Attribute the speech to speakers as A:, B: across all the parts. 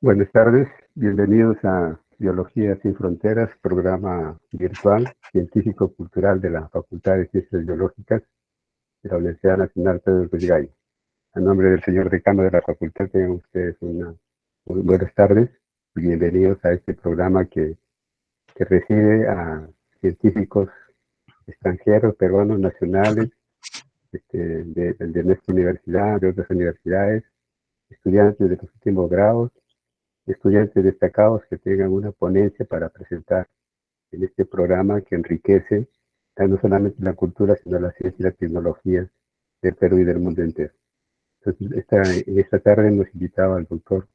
A: Buenas tardes, bienvenidos a Biología sin Fronteras, programa virtual científico-cultural de la Facultad de Ciencias Biológicas de la Universidad Nacional Pedro Ruiz Gallo. A nombre del señor decano de la facultad, tengan ustedes una muy buenas tardes y bienvenidos a este programa que recibe a científicos extranjeros, peruanos, nacionales, de nuestra universidad, de otras universidades, estudiantes de los últimos grados, estudiantes destacados que tengan una ponencia para presentar en este programa que enriquece no solamente la cultura, sino la ciencia y la tecnología del Perú y del mundo entero. Entonces, en esta tarde hemos invitado al doctor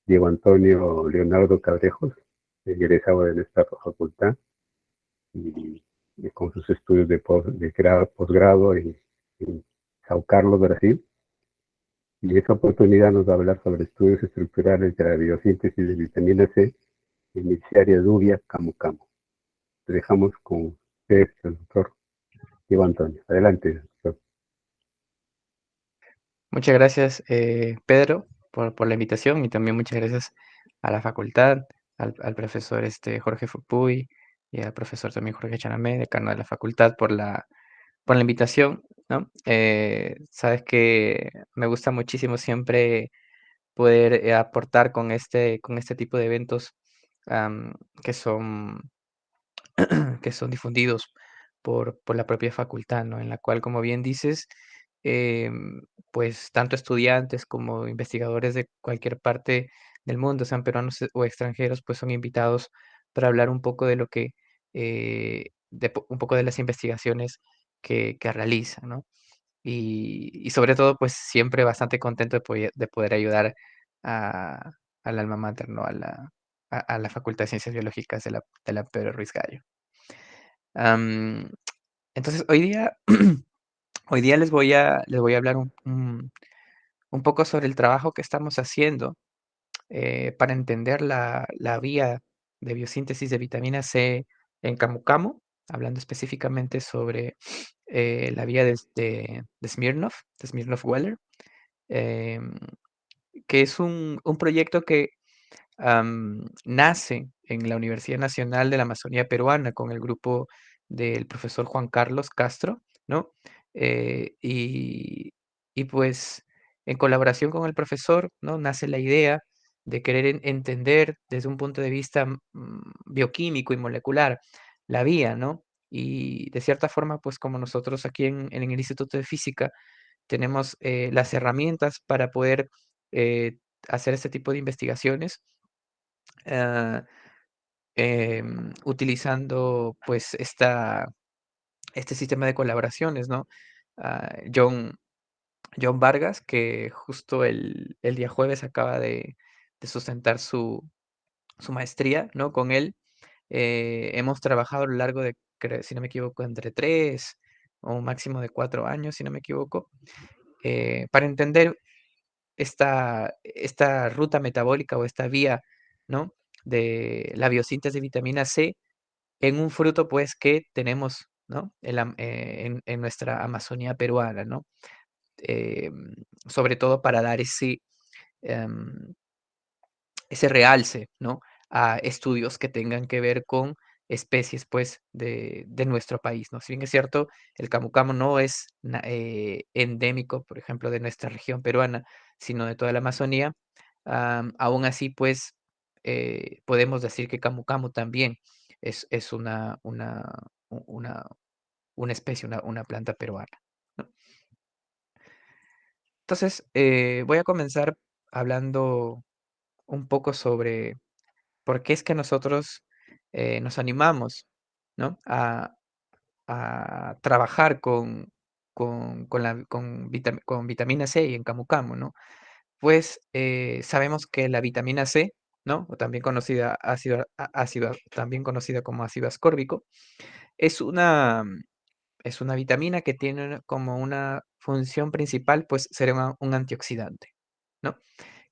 A: Diego Antonio Leonardo Cabrejos, egresado de nuestra facultad, y con sus estudios de posgrado en Sao Carlos, Brasil. Y en esta oportunidad nos va a hablar sobre estudios estructurales de la biosíntesis de vitamina C en Mixaria dubia camu camu. Te dejamos con usted, el doctor Diego Antonio. Adelante, doctor.
B: Muchas gracias, Pedro, por la invitación y también muchas gracias a la facultad, al profesor Jorge Fupuy y al profesor también Jorge Chanamé, decano de la facultad, por la invitación, ¿no? Sabes que me gusta muchísimo siempre poder aportar con este tipo de eventos am, que son, que son difundidos por la propia facultad, ¿no? En la cual, como bien dices, pues tanto estudiantes como investigadores de cualquier parte del mundo, sean peruanos o extranjeros, pues son invitados para hablar un poco de lo que, un poco de las investigaciones que realizan, ¿no? Y sobre todo, pues siempre bastante contento de poder ayudar a, al alma mater, ¿no? A la Facultad de Ciencias Biológicas de la Pedro Ruiz Gallo. Am, entonces, hoy día les voy a hablar un poco sobre el trabajo que estamos haciendo para entender la vía de biosíntesis de vitamina C en Camu Camu, hablando específicamente sobre la vía de Smirnov-Weller, em, que es un proyecto que nace en la Universidad Nacional de la Amazonía Peruana con el grupo del profesor Juan Carlos Castro, ¿no? Eh, y, y pues en colaboración con el profesor, ¿no? Nace la idea de querer entender desde un punto de vista bioquímico y molecular la vía, ¿no? Y de cierta forma, pues como nosotros aquí en el Instituto de Física tenemos las herramientas para poder eh, hacer este tipo de investigaciones, ah, utilizando pues este sistema de colaboraciones, ¿no? Ah, John Vargas, que justo el día jueves acaba de sustentar su maestría, ¿no? Con él hemos trabajado a lo largo de, si no me equivoco, entre 3 o un máximo de 4 años, si no me equivoco, para entender esta ruta metabólica o esta vía, ¿no? De la biosíntesis de vitamina C en un fruto, pues, que tenemos, ¿no? En nuestra Amazonía peruana, ¿no? Sobre todo para dar em, ese realce, ¿no? A estudios que tengan que ver con especies, pues, de nuestro país, ¿no? Si bien es cierto, el camu camu no es endémico, por ejemplo, de nuestra región peruana, sino de toda la Amazonía, aún así, pues, podemos decir que camu camu también es u una especie, una planta peruana, ¿no? Entonces, voy a comenzar hablando un poco sobre por qué es que nosotros nos animamos, ¿no? A trabajar con vitamina C y en Camu Camu, ¿no? Pues sabemos que la vitamina C, ¿no? O también conocida también conocida como ácido ascórbico, es es una vitamina que tiene como una función principal, pues ser un antioxidante, ¿no?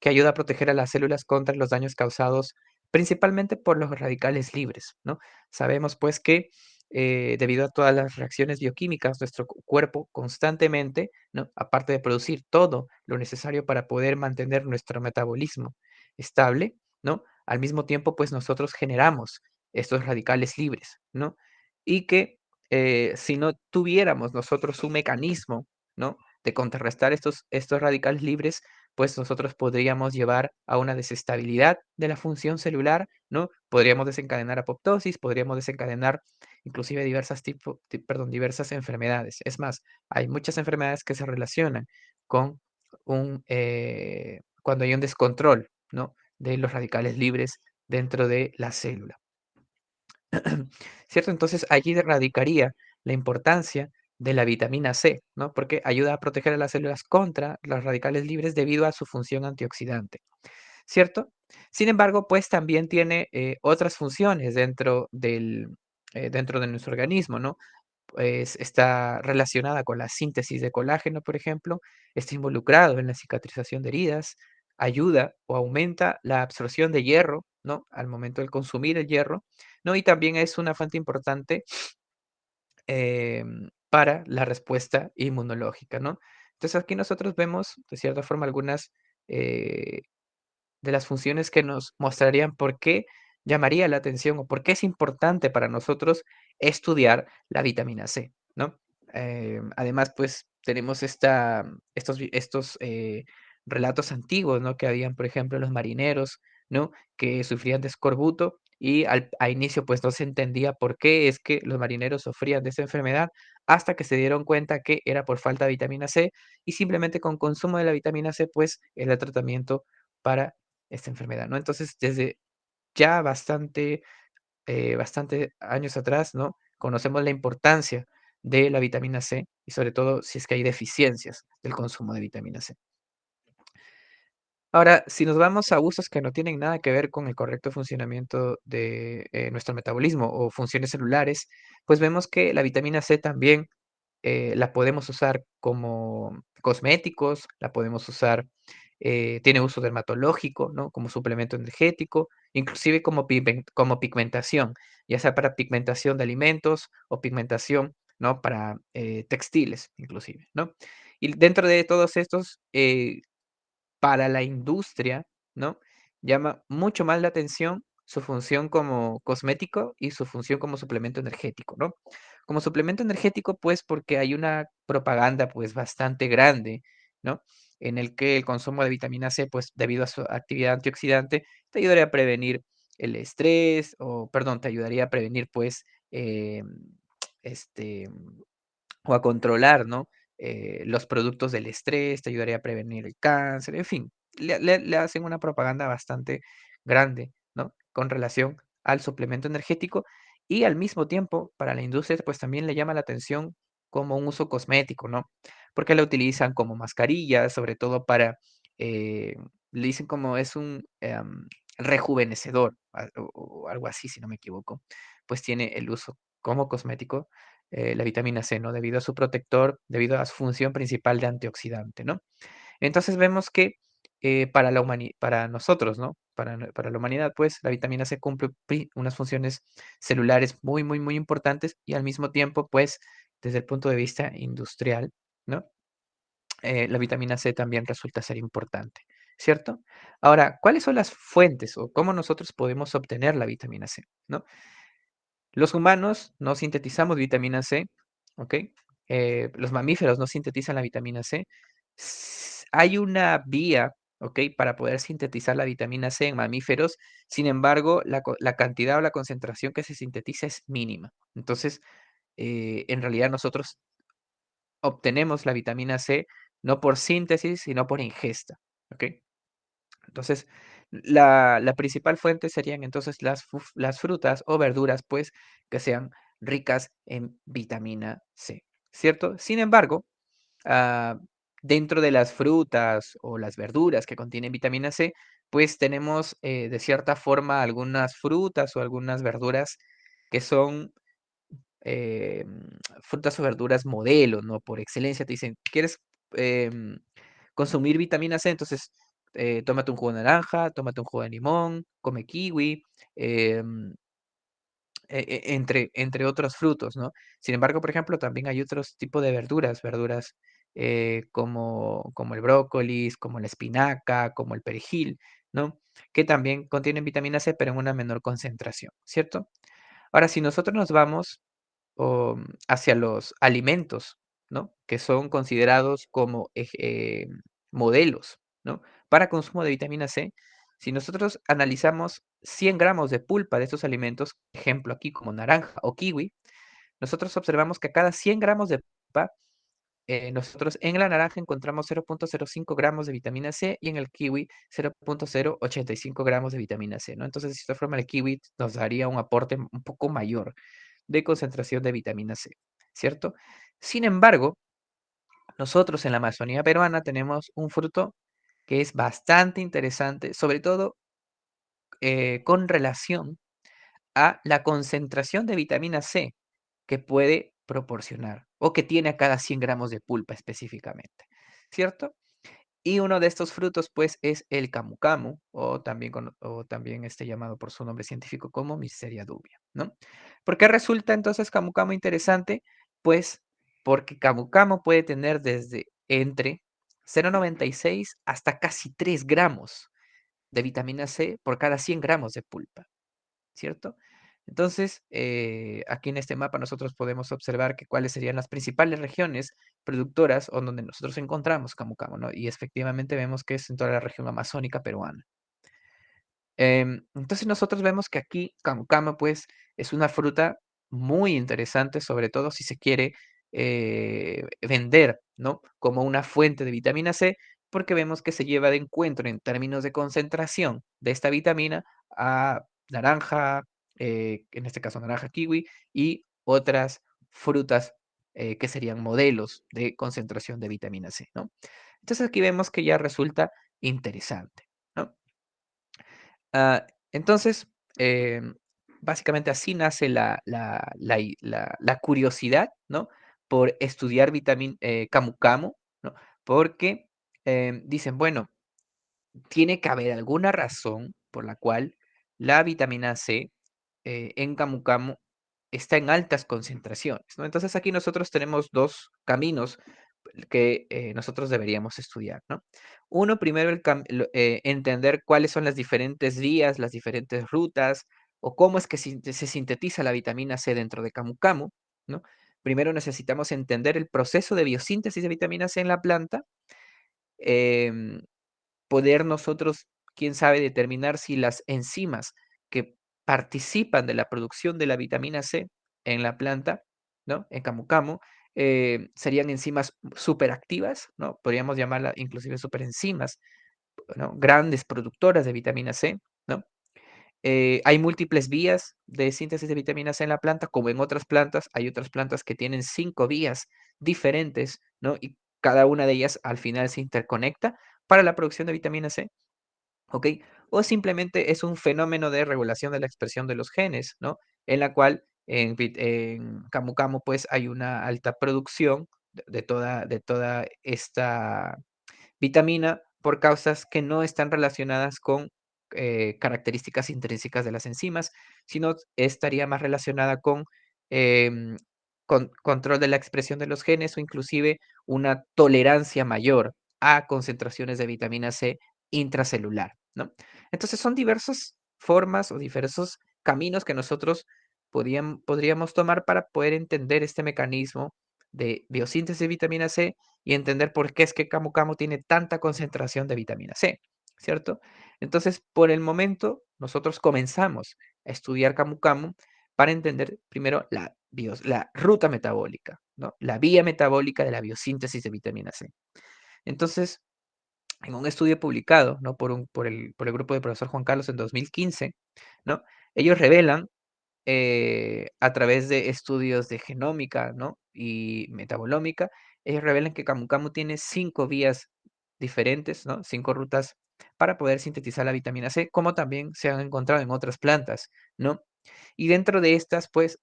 B: Que ayuda a proteger a las células contra los daños causados principalmente por los radicales libres, ¿no? Sabemos pues que debido a todas las reacciones bioquímicas, nuestro cuerpo constantemente, ¿no? Aparte de producir todo lo necesario para poder mantener nuestro metabolismo estable, ¿no? Al mismo tiempo, pues nosotros generamos estos radicales libres, ¿no? Y que si no tuviéramos nosotros un mecanismo, ¿no? De contrarrestar estos radicales libres, pues nosotros podríamos llevar a una desestabilidad de la función celular, ¿no? Podríamos desencadenar apoptosis, podríamos desencadenar inclusive diversas enfermedades. Es más, hay muchas enfermedades que se relacionan con cuando hay un descontrol, ¿no? De los radicales libres dentro de la célula. ¿Cierto? Entonces allí radicaría la importancia de la vitamina C, ¿no? Porque ayuda a proteger a las células contra los radicales libres debido a su función antioxidante, ¿cierto? Sin embargo, pues también tiene otras funciones dentro de nuestro organismo, ¿no? Pues está relacionada con la síntesis de colágeno, por ejemplo, está involucrado en la cicatrización de heridas, ayuda o aumenta la absorción de hierro, ¿no? Al momento de consumir el hierro, ¿no? Y también es una fuente importante para la respuesta inmunológica, ¿no? Entonces aquí nosotros vemos, de cierta forma, algunas eh, de las funciones que nos mostrarían por qué llamaría la atención o por qué es importante para nosotros estudiar la vitamina C, ¿no? Además, pues tenemos estos relatos antiguos, ¿no? Que habían, por ejemplo, los marineros, ¿no? Que sufrían de escorbuto y a inicio pues no se entendía por qué es que los marineros sufrían de esa enfermedad hasta que se dieron cuenta que era por falta de vitamina C y simplemente con consumo de la vitamina C pues era el tratamiento para esta enfermedad, ¿no? Entonces, desde ya bastante años atrás, ¿no? Conocemos la importancia de la vitamina C y sobre todo si es que hay deficiencias del consumo de vitamina C. Ahora, si nos vamos a usos que no tienen nada que ver con el correcto funcionamiento de nuestro metabolismo o funciones celulares, pues vemos que la vitamina C también la podemos usar como cosméticos, la podemos usar, tiene uso dermatológico, ¿no? Como suplemento energético, inclusive como pigmentación, ya sea para pigmentación de alimentos o pigmentación, ¿no? Para textiles, inclusive, ¿no? Y dentro de todos estos, para la industria, ¿no? Llama mucho más la atención su función como cosmético y su función como suplemento energético, ¿no? Como suplemento energético, pues, porque hay una propaganda, pues, bastante grande, ¿no? En el que el consumo de vitamina C, pues, debido a su actividad antioxidante, te ayudaría a prevenir el estrés, o perdón, te ayudaría a prevenir, pues, este, o a controlar, ¿no? Los productos del estrés, te ayudaría a prevenir el cáncer, en fin, le hacen una propaganda bastante grande, ¿no? Con relación al suplemento energético y al mismo tiempo, para la industria, pues también le llama la atención como un uso cosmético, ¿no? Porque la utilizan como mascarilla, sobre todo para, eh, le dicen como es un rejuvenecedor, o algo así, si no me equivoco, pues tiene el uso como cosmético la vitamina C, ¿no? Debido a su protector, debido a su función principal de antioxidante, ¿no? Entonces vemos que para nosotros, ¿no? Para la humanidad, pues la vitamina C cumple unas funciones celulares muy, muy, muy importantes y al mismo tiempo, pues desde el punto de vista industrial, ¿no? La vitamina C también resulta ser importante, ¿cierto? Ahora, ¿cuáles son las fuentes o cómo nosotros podemos obtener la vitamina C, ¿no? Los humanos no sintetizamos vitamina C, ¿ok? Los mamíferos no sintetizan la vitamina C. Hay una vía, ¿ok? Para poder sintetizar la vitamina C en mamíferos, sin embargo, la cantidad o la concentración que se sintetiza es mínima. Entonces, en realidad nosotros obtenemos la vitamina C no por síntesis, sino por ingesta, ¿ok? Entonces, la principal fuente serían entonces las frutas o verduras, pues, que sean ricas en vitamina C, ¿cierto? Sin embargo, ah, dentro de las frutas o las verduras que contienen vitamina C, pues tenemos de cierta forma algunas frutas o algunas verduras que son frutas o verduras modelo, ¿no? Por excelencia te dicen, ¿quieres consumir vitamina C? Entonces, tómate un jugo de naranja, tómate un jugo de limón, come kiwi, em, entre otros frutos, ¿no? Sin embargo, por ejemplo, también hay otros tipos de verduras como el brócolis, como la espinaca, como el perejil, ¿no? Que también contienen vitamina C, pero en una menor concentración, ¿cierto? Ahora, si nosotros nos vamos hacia los alimentos, ¿no? Que son considerados como modelos, ¿no? Para consumo de vitamina C, si nosotros analizamos 100 gramos de pulpa de estos alimentos, ejemplo aquí como naranja o kiwi, nosotros observamos que a cada 100 gramos de pulpa, nosotros en la naranja encontramos 0,05 gramos de vitamina C y en el kiwi 0,085 gramos de vitamina C, ¿no? Entonces, de esta forma, el kiwi nos daría un aporte un poco mayor de concentración de vitamina C, ¿cierto? Sin embargo, nosotros en la Amazonía peruana tenemos un fruto que es bastante interesante, sobre todo con relación a la concentración de vitamina C que puede proporcionar o que tiene a cada 100 gramos de pulpa específicamente, ¿cierto? Y uno de estos frutos, pues, es el camu camu, o también llamado por su nombre científico como Miseria dubia, ¿no? ¿Por qué resulta entonces camu camu interesante? Pues porque camu camu puede tener desde entre 0,96 hasta casi 3 gramos de vitamina C por cada 100 gramos de pulpa. ¿Cierto? Entonces, aquí en este mapa nosotros podemos observar que cuáles serían las principales regiones productoras o donde nosotros encontramos camu camu, ¿no? Y efectivamente vemos que es en toda la región amazónica peruana. Entonces nosotros vemos que aquí camu camu, pues, es una fruta muy interesante, sobre todo si se quiere vender, ¿no? Como una fuente de vitamina C, porque vemos que se lleva de encuentro en términos de concentración de esta vitamina a naranja, en este caso naranja kiwi, y otras frutas que serían modelos de concentración de vitamina C, ¿no? Entonces aquí vemos que ya resulta interesante, ¿no? Entonces, básicamente así nace la curiosidad, ¿no? Por estudiar camu camu, ¿no? Porque dicen, bueno, tiene que haber alguna razón por la cual la vitamina C en camu camu está en altas concentraciones, ¿no? Entonces aquí nosotros tenemos dos caminos que nosotros deberíamos estudiar, ¿no? Uno, primero, entender cuáles son las diferentes vías, las diferentes rutas, o cómo es que se sintetiza la vitamina C dentro de camu camu, ¿no? Primero necesitamos entender el proceso de biosíntesis de vitamina C en la planta, em, poder nosotros, quién sabe, determinar si las enzimas que participan de la producción de la vitamina C en la planta, ¿no? En camu camu, serían enzimas superactivas, ¿no? Podríamos llamarla inclusive superenzimas, ¿no? Grandes productoras de vitamina C, ¿no? Hay múltiples vías de síntesis de vitamina C en la planta, como en otras plantas. Hay otras plantas que tienen 5 vías diferentes, ¿no? Y cada una de ellas al final se interconecta para la producción de vitamina C. ¿Ok? O simplemente es un fenómeno de regulación de la expresión de los genes, ¿no? En la cual en camu camu, pues, hay una alta producción de toda esta vitamina por causas que no están relacionadas con características intrínsecas de las enzimas, sino estaría más relacionada em, con control de la expresión de los genes o inclusive una tolerancia mayor a concentraciones de vitamina C intracelular, ¿no? Entonces son diversas formas o diversos caminos que nosotros podríamos tomar para poder entender este mecanismo de biosíntesis de vitamina C y entender por qué es que camu camu tiene tanta concentración de vitamina C, ¿cierto? Entonces, por el momento, nosotros comenzamos a estudiar camu camu para entender primero la ruta metabólica, ¿no? La vía metabólica de la biosíntesis de vitamina C. Entonces, en un estudio publicado, ¿no? por el grupo del profesor Juan Carlos en 2015, ¿no? Ellos revelan a través de estudios de genómica, ¿no? Y metabolómica, ellos revelan que camu camu tiene 5 vías diferentes, ¿no? 5 rutas para poder sintetizar la vitamina C, como también se han encontrado en otras plantas, ¿no? Y dentro de estas, pues,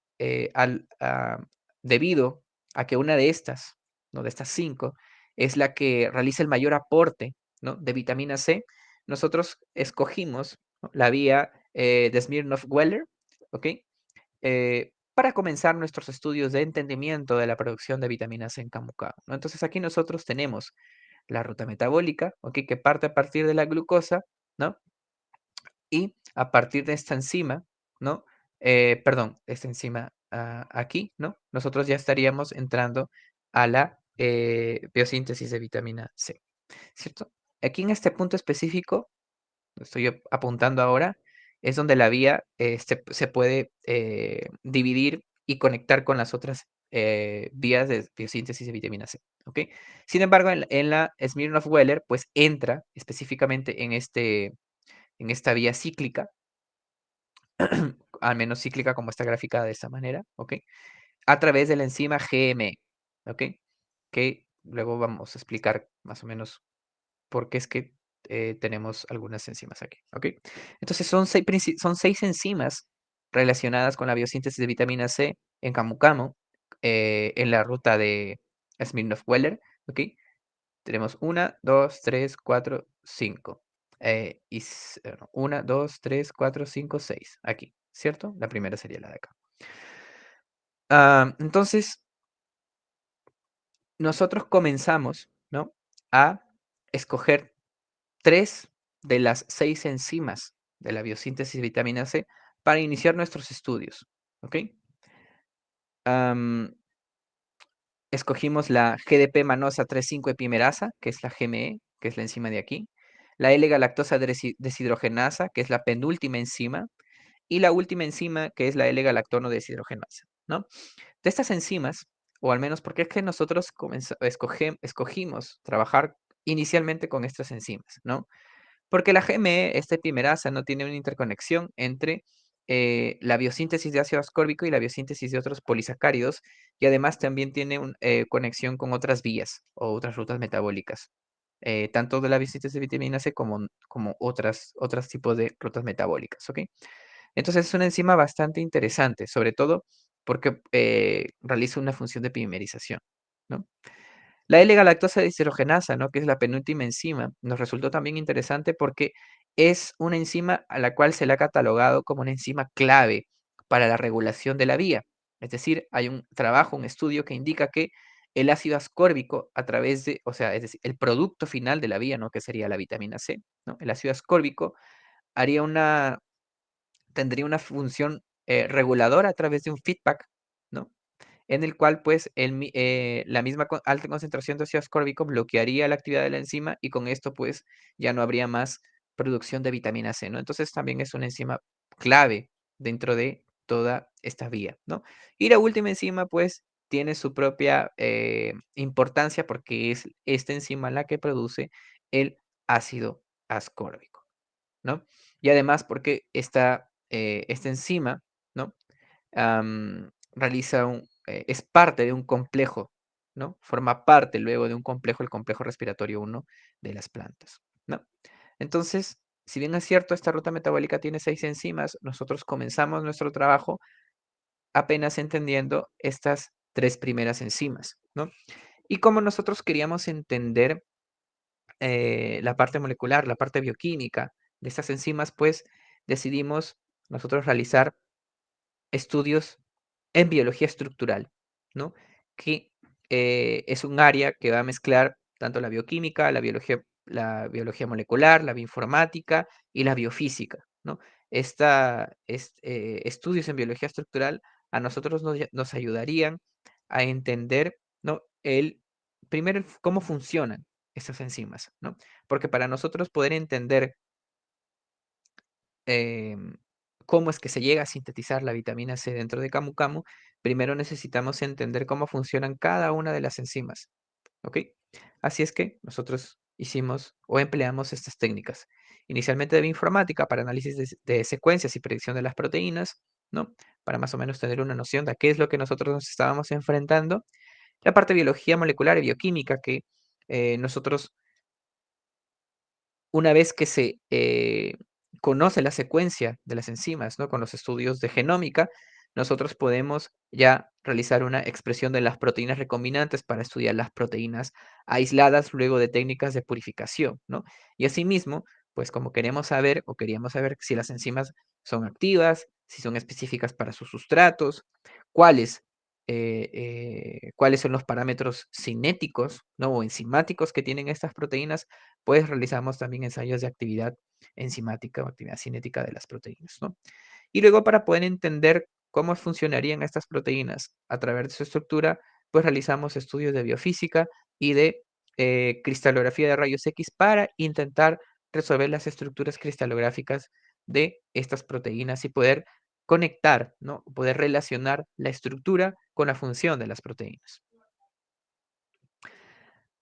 B: debido a que una de estas, ¿no? De estas 5, es la que realiza el mayor aporte, ¿no? De vitamina C, nosotros escogimos, ¿no? La vía de Smirnov-Weller, ¿ok? Para comenzar nuestros estudios de entendimiento de la producción de vitamina C en camu camu, ¿no? Entonces aquí nosotros tenemos la ruta metabólica, ¿ok? Que parte a partir de la glucosa, ¿no? y a partir de esta enzima, ¿no? Perdón, esta enzima aquí, ¿no? Nosotros ya estaríamos entrando a la biosíntesis de vitamina C, ¿cierto? Aquí en este punto específico, lo estoy apuntando ahora, es donde la vía se puede dividir y conectar con las otras vías de biosíntesis de vitamina C, ¿ok? Sin embargo, en la Smirnov-Weller, pues entra específicamente en esta vía cíclica, al menos cíclica como está graficada de esta manera, ¿ok? A través de la enzima GME, ¿ok? Que luego vamos a explicar más o menos por qué es que tenemos algunas enzimas aquí, ¿ok? Entonces son seis enzimas relacionadas con la biosíntesis de vitamina C en camu camu, en la ruta de Smirnov-Weller, ¿ok? Tenemos una, 2, 3, 4, 5. 1, 2, 3, 4, 5, 6. Aquí, ¿cierto? La primera sería la de acá. Entonces, nosotros comenzamos, ¿no? A escoger 3 de las 6 enzimas de la biosíntesis de vitamina C para iniciar nuestros estudios, ¿ok? Escogimos la GDP manosa 3,5 epimerasa, que es la GME, que es la enzima de aquí, la L-galactosa deshidrogenasa, que es la penúltima enzima, y la última enzima, que es la L-galactono deshidrogenasa, ¿no? De estas enzimas, o al menos porque es que nosotros escogimos trabajar inicialmente con estas enzimas, ¿no? Porque la GME, esta epimerasa, no tiene una interconexión entre la biosíntesis de ácido ascórbico y la biosíntesis de otros polisacáridos, y además también tiene una conexión con otras vías o otras rutas metabólicas, tanto de la biosíntesis de vitamina C como otros tipos de rutas metabólicas, ¿ok? Entonces es una enzima bastante interesante, sobre todo porque realiza una función de primerización, ¿no? La L-galactosa deshidrogenasa, ¿no? Que es la penúltima enzima, nos resultó también interesante porque es una enzima a la cual se le ha catalogado como una enzima clave para la regulación de la vía. Es decir, hay un trabajo, un estudio que indica que el ácido ascórbico a través de, o sea, es decir, el producto final de la vía, ¿no? Que sería la vitamina C, ¿no? El ácido ascórbico haría tendría una función reguladora a través de un feedback, ¿no? En el cual pues la misma alta concentración de ácido ascórbico bloquearía la actividad de la enzima y con esto pues ya no habría más producción de vitamina C, ¿no? Entonces también es una enzima clave dentro de toda esta vía, ¿no? Y la última enzima pues tiene su propia importancia porque es esta enzima la que produce el ácido ascórbico, ¿no? Y además porque esta enzima, ¿no? Realiza es parte de un complejo, ¿no? Forma parte luego de un complejo, el complejo respiratorio 1 de las plantas, ¿no? Entonces, si bien es cierto, esta ruta metabólica tiene 6 enzimas, nosotros comenzamos nuestro trabajo apenas entendiendo estas 3 primeras enzimas, ¿no? Y como nosotros queríamos entender la parte molecular, la parte bioquímica de estas enzimas, pues decidimos nosotros realizar estudios en biología estructural, ¿no? Que es un área que va a mezclar tanto la bioquímica, la biología molecular, la bioinformática y la biofísica, ¿no? Estudios en biología estructural a nosotros nos ayudarían a entender, ¿no? Primero, cómo funcionan estas enzimas, ¿no? Porque para nosotros poder entender em, cómo es que se llega a sintetizar la vitamina C dentro de Camu Camu, primero necesitamos entender cómo funcionan cada una de las enzimas, ¿ok? Así es que nosotros hicimos o empleamos estas técnicas. Inicialmente de bioinformática para análisis de secuencias y predicción de las proteínas, ¿no? Para más o menos tener una noción de a qué es lo que nosotros nos estábamos enfrentando. La parte de biología molecular y bioquímica que nosotros una vez que se conoce la secuencia de las enzimas, ¿no? Con los estudios de genómica, nosotros podemos ya realizar una expresión de las proteínas recombinantes para estudiar las proteínas aisladas luego de técnicas de purificación, ¿no? Y asimismo, pues como queremos saber o queríamos saber si las enzimas son activas, si son específicas para sus sustratos, cuáles cuáles son los parámetros cinéticos, ¿no? O enzimáticos que tienen estas proteínas, pues realizamos también ensayos de actividad enzimática o actividad cinética de las proteínas, ¿no? Y luego para poder entender cómo funcionarían estas proteínas a través de su estructura, pues realizamos estudios de biofísica y de cristalografía de rayos X para intentar resolver las estructuras cristalográficas de estas proteínas y poder conectar, ¿no? Poder relacionar la estructura con la función de las proteínas.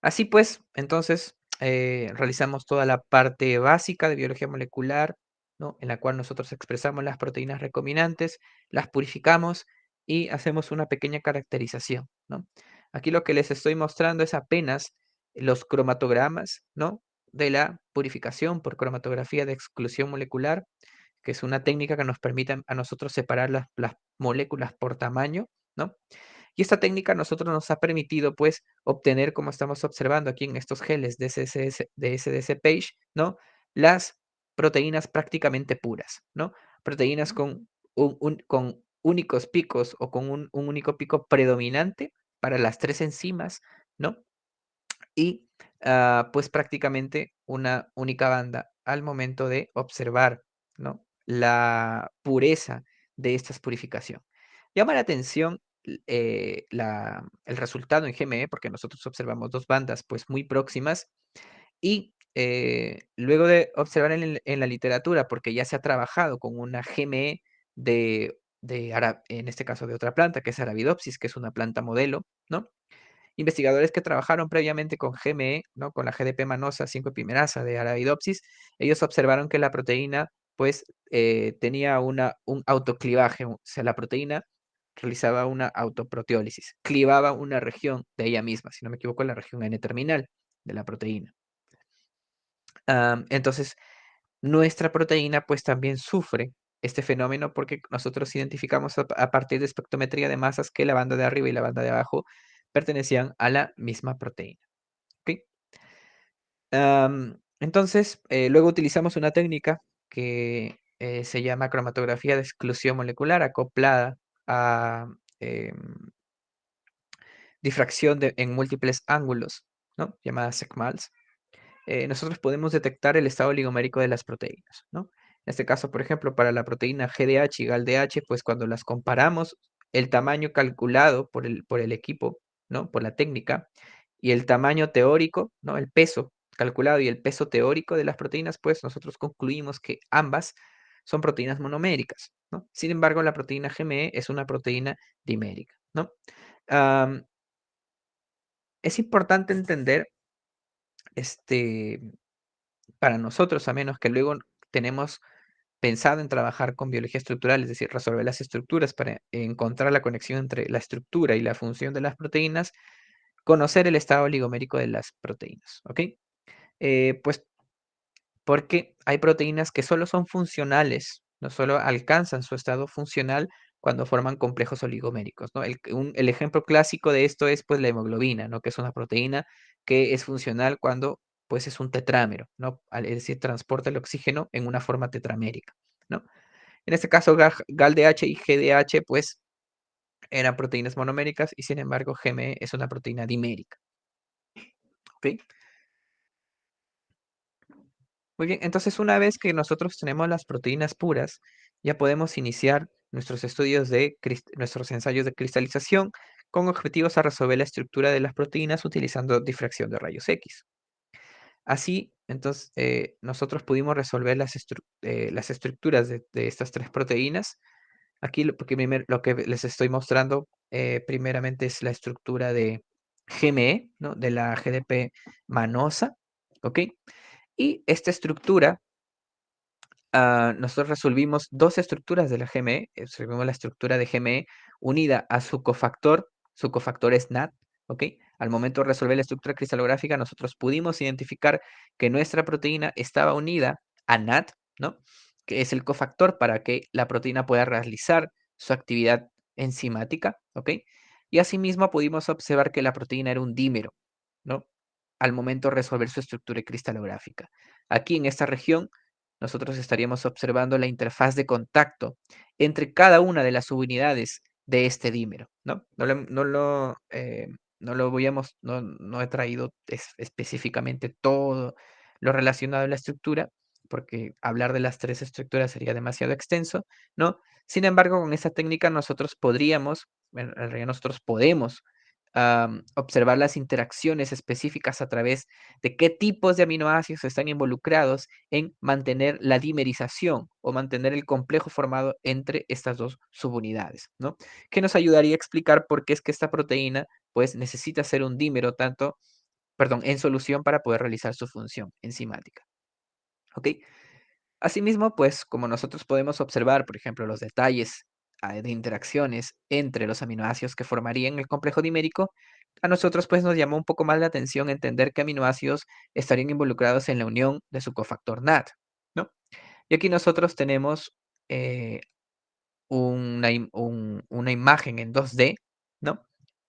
B: Así pues, entonces, realizamos toda la parte básica de biología molecular, ¿no? En la cual nosotros expresamos las proteínas recombinantes, las purificamos y hacemos una pequeña caracterización, ¿no? Aquí lo que les estoy mostrando es apenas los cromatogramas, ¿no? De la purificación por cromatografía de exclusión molecular, que es una técnica que nos permite a nosotros separar las moléculas por tamaño, ¿no? Y esta técnica a nosotros nos ha permitido, pues, obtener, como estamos observando aquí en estos geles de SDC Page, ¿no? Las proteínas prácticamente puras, ¿no? Proteínas con, con únicos picos o con un único pico predominante para las tres enzimas, ¿no? Y pues prácticamente una única banda al momento de observar, ¿no? La pureza de esta purificación. Llama la atención el resultado en GME, porque nosotros observamos dos bandas pues muy próximas y luego de observar en la literatura, porque ya se ha trabajado con una GME en este caso de otra planta, que es Arabidopsis, que es una planta modelo, ¿no? Investigadores que trabajaron previamente con GME, ¿no? Con la GDP manosa 5-epimerasa de Arabidopsis, ellos observaron que la proteína, pues, tenía un autoclivaje, o sea, la proteína realizaba una autoproteólisis, clivaba una región de ella misma, si no me equivoco, la región N-terminal de la proteína. Entonces, nuestra proteína, pues, también sufre este fenómeno porque nosotros identificamos a partir de espectrometría de masas que la banda de arriba y la banda de abajo pertenecían a la misma proteína. ¿Ok? Entonces, luego utilizamos una técnica que se llama cromatografía de exclusión molecular acoplada a difracción en múltiples ángulos, ¿no? Llamada SECMALS. Nosotros podemos detectar el estado oligomérico de las proteínas, ¿no? En este caso, por ejemplo, para la proteína GDH y GALDH, pues cuando las comparamos, el tamaño calculado por el equipo, ¿no? Por la técnica, y el tamaño teórico, ¿no? El peso calculado y el peso teórico de las proteínas, pues nosotros concluimos que ambas son proteínas monoméricas, ¿no? Sin embargo, la proteína GME es una proteína dimérica, ¿no? Am, es importante entender este, para nosotros, a menos que luego tenemos pensado en trabajar con biología estructural, es decir, resolver las estructuras para encontrar la conexión entre la estructura y la función de las proteínas, conocer el estado oligomérico de las proteínas, ¿ok? Pues porque hay proteínas que solo son funcionales, no solo alcanzan su estado funcional cuando forman complejos oligoméricos, ¿no? El ejemplo clásico de esto es pues la hemoglobina, ¿no? Que es una proteína que es funcional cuando pues es un tetrámero, ¿no? Es decir, transporta el oxígeno en una forma tetramérica, ¿no? En este caso, GALDH y GDH pues eran proteínas monoméricas y sin embargo GME es una proteína dimérica, ¿ok? Muy bien, entonces una vez que nosotros tenemos las proteínas puras, ya podemos iniciar nuestros estudios nuestros ensayos de cristalización con objetivos a resolver la estructura de las proteínas utilizando difracción de rayos X. Así, entonces, nosotros pudimos resolver las estructuras de estas tres proteínas. Aquí lo que les estoy mostrando primeramente es la estructura de GME, ¿no? De la GDP manosa, ¿ok? Y esta estructura nosotros resolvimos dos estructuras de la GME, resolvimos la estructura de GME unida a su cofactor es NAT, ¿ok? Al momento de resolver la estructura cristalográfica, nosotros pudimos identificar que nuestra proteína estaba unida a NAT, ¿no? Que es el cofactor para que la proteína pueda realizar su actividad enzimática, ¿ok? Y asimismo pudimos observar que la proteína era un dímero, ¿no? Al momento de resolver su estructura cristalográfica. Aquí en esta región nosotros estaríamos observando la interfaz de contacto entre cada una de las subunidades de este dímero, ¿no? No lo voy a no he traído específicamente todo lo relacionado a la estructura, porque hablar de las tres estructuras sería demasiado extenso, ¿no? Sin embargo, con esta técnica nosotros podríamos, en realidad nosotros podemos observar las interacciones específicas a través de qué tipos de aminoácidos están involucrados en mantener la dimerización o mantener el complejo formado entre estas dos subunidades, ¿no? Que nos ayudaría a explicar por qué es que esta proteína pues necesita ser un dímero en solución para poder realizar su función enzimática. ¿Ok? Asimismo, pues como nosotros podemos observar, por ejemplo, los detalles de interacciones entre los aminoácidos que formarían el complejo dimérico, a nosotros pues nos llamó un poco más la atención entender qué aminoácidos estarían involucrados en la unión de su cofactor NAT, ¿no? Y aquí nosotros tenemos eh, una imagen en 2D, ¿no?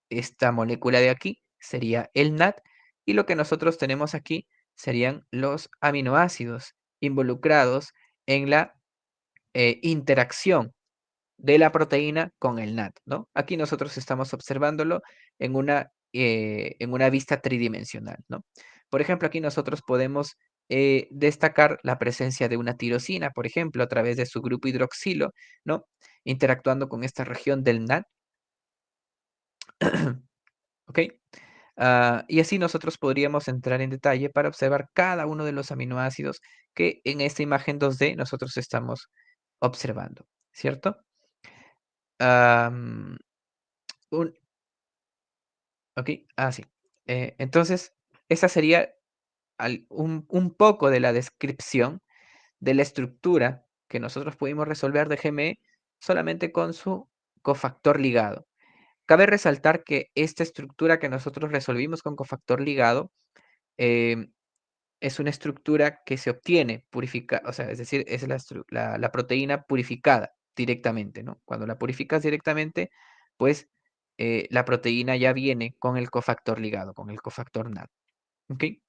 B: Esta molécula de aquí sería el NAT y lo que nosotros tenemos aquí serían los aminoácidos involucrados en la interacción de la proteína con el NAT, ¿no? Aquí nosotros estamos observándolo en una vista tridimensional, ¿no? Por ejemplo, aquí nosotros podemos destacar la presencia de una tirosina, por ejemplo, a través de su grupo hidroxilo, ¿no? Interactuando con esta región del NAT, ¿ok? Y así nosotros podríamos entrar en detalle para observar cada uno de los aminoácidos que en esta imagen 2D nosotros estamos observando, ¿cierto? Am, un Okey, sí. Entonces, esa sería un poco de la descripción de la estructura que nosotros pudimos resolver de GME solamente con su cofactor ligado. Cabe resaltar que esta estructura que nosotros resolvimos con cofactor ligado, em, es una estructura que se obtiene purifica o sea, es decir, es la proteína purificada directamente, ¿no? Cuando la purificas directamente, pues, la proteína ya viene con el cofactor ligado, con el cofactor NAD, ¿okey?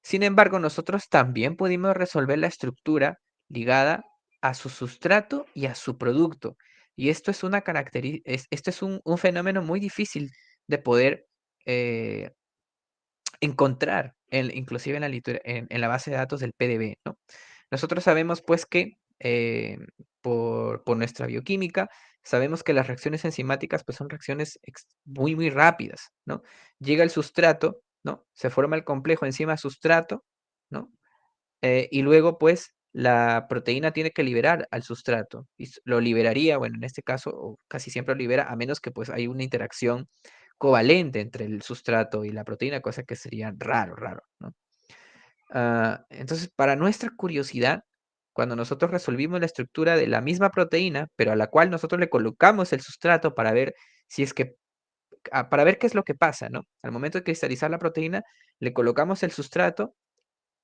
B: Sin embargo, nosotros también pudimos resolver la estructura ligada a su sustrato y a su producto. Y esto es una caracteri es esto es un fenómeno muy difícil de poder, eh encontrar, inclusive en en la base de datos del PDB, ¿no? Nosotros sabemos, pues, que por nuestra bioquímica, sabemos que las reacciones enzimáticas, pues, son reacciones muy, muy rápidas, ¿no? Llega el sustrato, ¿no? Se forma el complejo enzima-sustrato, ¿no? Y luego, pues, la proteína tiene que liberar al sustrato. Y lo liberaría, bueno, en este caso, o casi siempre lo libera, a menos que pues hay una interacción covalente entre el sustrato y la proteína, cosa que sería raro, raro, ¿no? Entonces, para nuestra curiosidad, cuando nosotros resolvimos la estructura de la misma proteína, pero a la cual nosotros le colocamos el sustrato para ver si es que, para ver qué es lo que pasa, ¿no? Al momento de cristalizar la proteína, le colocamos el sustrato,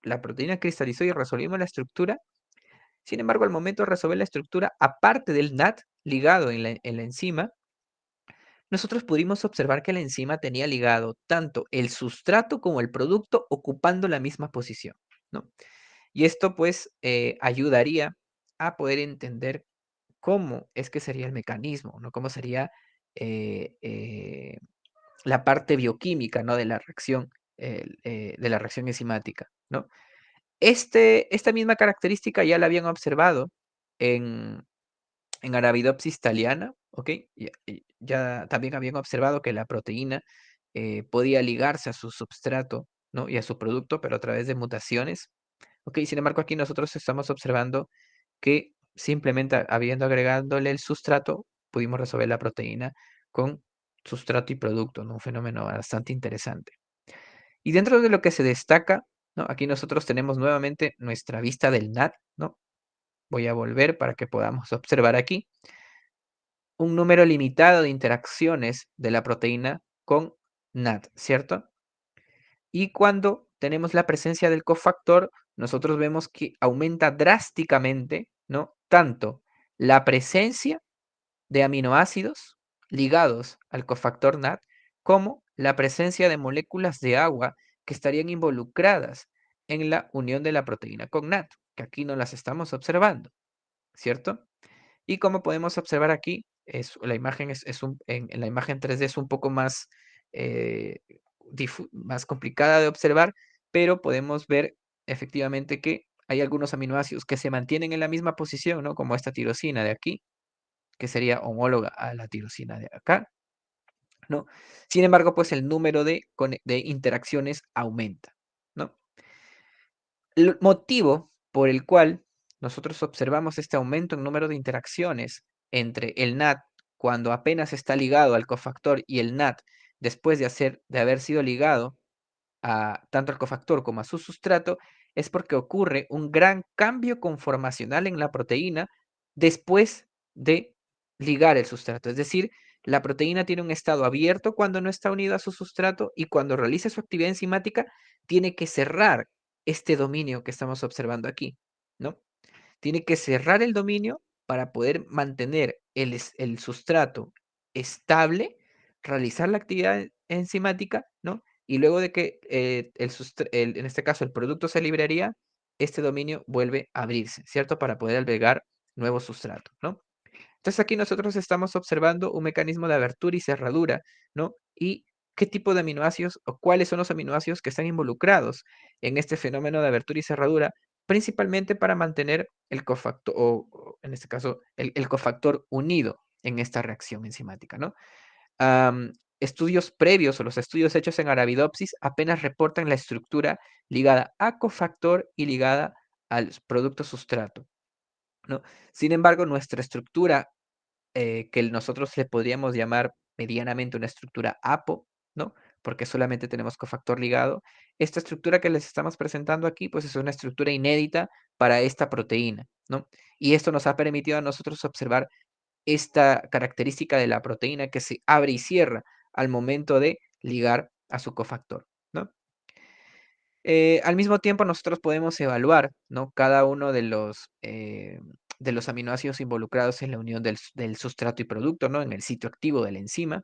B: la proteína cristalizó y resolvimos la estructura. Sin embargo, al momento de resolver la estructura, aparte del NAT ligado en la enzima, nosotros pudimos observar que la enzima tenía ligado tanto el sustrato como el producto ocupando la misma posición, ¿no? Y esto pues ayudaría a poder entender cómo es que sería el mecanismo, ¿no? Cómo sería eh, eh, la parte bioquímica, ¿no? De la reacción enzimática, ¿no? Esta misma característica ya la habían observado en, en Arabidopsis thaliana, ¿ok? Ya también habían observado que la proteína podía ligarse a su substrato, ¿no? Y a su producto, pero a través de mutaciones, ¿ok? Sin embargo, aquí nosotros estamos observando que simplemente habiendo agregándole el sustrato, pudimos resolver la proteína con sustrato y producto, ¿no? Un fenómeno bastante interesante. Y dentro de lo que se destaca, ¿no? Aquí nosotros tenemos nuevamente nuestra vista del NAT, ¿no? Voy a volver para que podamos observar aquí un número limitado de interacciones de la proteína con NAT, ¿cierto? Y cuando tenemos la presencia del cofactor, nosotros vemos que aumenta drásticamente, ¿no? Tanto la presencia de aminoácidos ligados al cofactor NAT, como la presencia de moléculas de agua que estarían involucradas en la unión de la proteína con NAT, que aquí no las estamos observando, ¿cierto? Y como podemos observar aquí, la imagen en la imagen 3D es un poco más, más complicada de observar, pero podemos ver efectivamente que hay algunos aminoácidos que se mantienen en la misma posición, ¿no? Como esta tirosina de aquí, que sería homóloga a la tirosina de acá, ¿no? Sin embargo, pues el número de interacciones aumenta, ¿no? El motivo por el cual nosotros observamos este aumento en número de interacciones entre el NAT cuando apenas está ligado al cofactor y el NAT después de haber sido ligado tanto al cofactor como a su sustrato, es porque ocurre un gran cambio conformacional en la proteína después de ligar el sustrato. Es decir, la proteína tiene un estado abierto cuando no está unida a su sustrato y cuando realiza su actividad enzimática tiene que cerrar este dominio que estamos observando aquí, ¿no? Tiene que cerrar el dominio para poder mantener el sustrato estable, realizar la actividad enzimática, ¿no? Y luego de que en este caso el producto se liberaría, este dominio vuelve a abrirse, ¿cierto? Para poder albergar nuevo sustrato, ¿no? Entonces aquí nosotros estamos observando un mecanismo de abertura y cerradura, ¿no? Y qué tipo de aminoácidos o cuáles son los aminoácidos que están involucrados en este fenómeno de abertura y cerradura, principalmente para mantener el cofactor, o en este caso, el cofactor unido en esta reacción enzimática, ¿no? Estudios previos o los estudios hechos en Arabidopsis apenas reportan la estructura ligada a cofactor y ligada al producto sustrato, ¿no? Sin embargo, nuestra estructura que nosotros le podríamos llamar medianamente una estructura APO, ¿no? Porque solamente tenemos cofactor ligado. Esta estructura que les estamos presentando aquí, pues es una estructura inédita para esta proteína, ¿no? Y esto nos ha permitido a nosotros observar esta característica de la proteína que se abre y cierra al momento de ligar a su cofactor, ¿no? Al mismo tiempo, nosotros podemos evaluar, ¿no? Cada uno de los aminoácidos involucrados en la unión del sustrato y producto, ¿no? En el sitio activo de la enzima.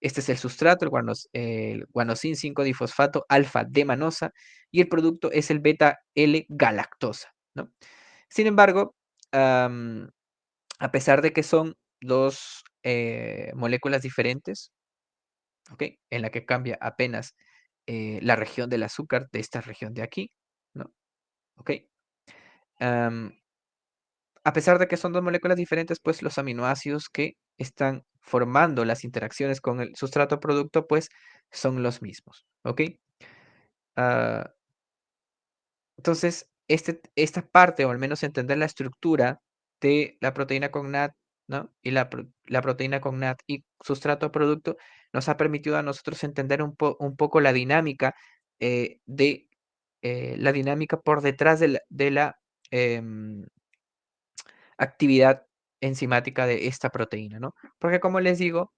B: Este es el sustrato, el guanosin 5-difosfato alfa D manosa, y el producto es el beta L galactosa, ¿no? Sin embargo, a pesar de que son dos moléculas diferentes, ¿ok? En la que cambia apenas la región del azúcar de esta región de aquí, ¿no? ¿Ok? Am, a pesar de que son dos moléculas diferentes, pues los aminoácidos que están formando las interacciones con el sustrato producto, pues son los mismos, ¿ok? Ah, entonces, esta parte, o al menos entender la estructura de la proteína con NAT, ¿no? Y la proteína con NAT y sustrato producto, nos ha permitido a nosotros entender un poco la dinámica la dinámica por detrás de la em, actividad enzimática de esta proteína, ¿no? Porque como les digo,